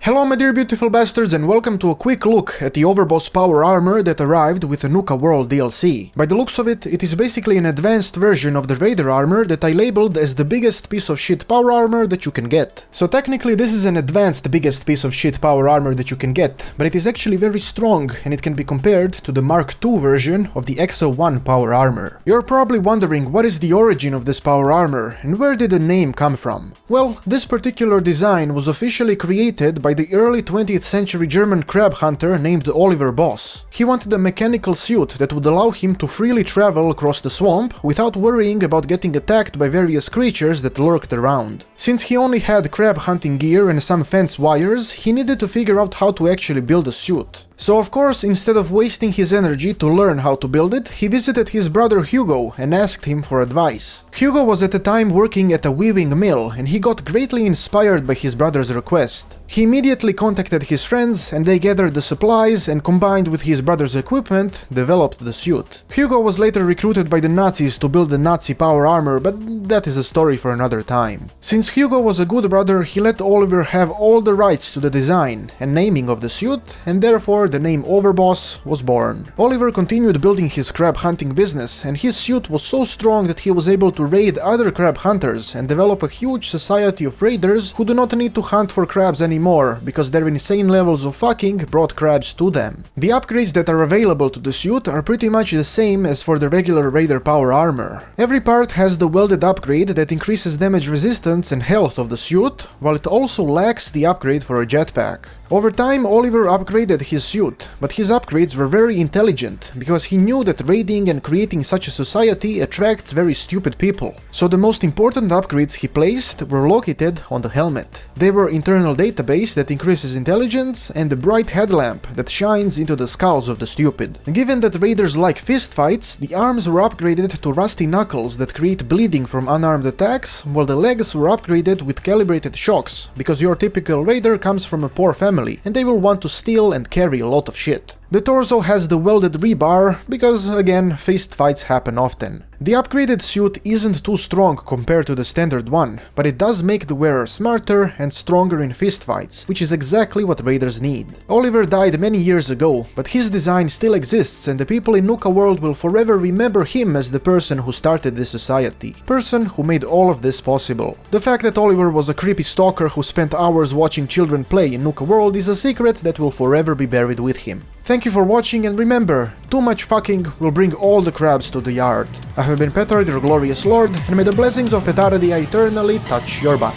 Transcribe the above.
Hello my dear beautiful bastards and welcome to a quick look at the Overboss power armor that arrived with the Nuka World DLC. By the looks of it, it is basically an advanced version of the Raider armor that I labeled as the biggest piece of shit power armor that you can get. So technically this is an advanced biggest piece of shit power armor that you can get, but it is actually very strong and it can be compared to the Mark II version of the Exo 1 power armor. You're probably wondering what is the origin of this power armor and where did the name come from? Well, this particular design was officially created by the early 20th century German crab hunter named Overboss. He wanted a mechanical suit that would allow him to freely travel across the swamp without worrying about getting attacked by various creatures that lurked around. Since he only had crab hunting gear and some fence wires, he needed to figure out how to actually build a suit. So of course, instead of wasting his energy to learn how to build it, he visited his brother Hugo and asked him for advice. Hugo was at the time working at a weaving mill and he got greatly inspired by his brother's request. He immediately contacted his friends and they gathered the supplies and combined with his brother's equipment, developed the suit. Hugo was later recruited by the Nazis to build the Nazi power armor, but that is a story for another time. Since Hugo was a good brother, he let Oliver have all the rights to the design and naming of the suit, and therefore the name Overboss was born. Oliver continued building his crab hunting business, and his suit was so strong that he was able to raid other crab hunters and develop a huge society of raiders who do not need to hunt for crabs anymore, because their insane levels of fucking brought crabs to them. The upgrades that are available to the suit are pretty much the same as for the regular Raider power armor. Every part has the welded upgrade that increases damage resistance and health of the suit, while it also lacks the upgrade for a jetpack. Over time, Oliver upgraded his suit, but his upgrades were very intelligent, because he knew that raiding and creating such a society attracts very stupid people. So the most important upgrades he placed were located on the helmet. They were internal database that increases intelligence and a bright headlamp that shines into the skulls of the stupid. Given that raiders like fistfights, the arms were upgraded to rusty knuckles that create bleeding from unarmed attacks, while the legs were upgraded with calibrated shocks, because your typical raider comes from a poor family and they will want to steal and carry a lot of shit. The torso has the welded rebar, because again, fist fights happen often. The upgraded suit isn't too strong compared to the standard one, but it does make the wearer smarter and stronger in fist fights, which is exactly what raiders need. Oliver died many years ago, but his design still exists and the people in Nuka World will forever remember him as the person who started this society, person who made all of this possible. The fact that Oliver was a creepy stalker who spent hours watching children play in Nuka World is a secret that will forever be buried with him. Thank you for watching and remember, too much fucking will bring all the crabs to the yard. I have been Petard, your glorious lord, and may the blessings of Petard eternally touch your butt.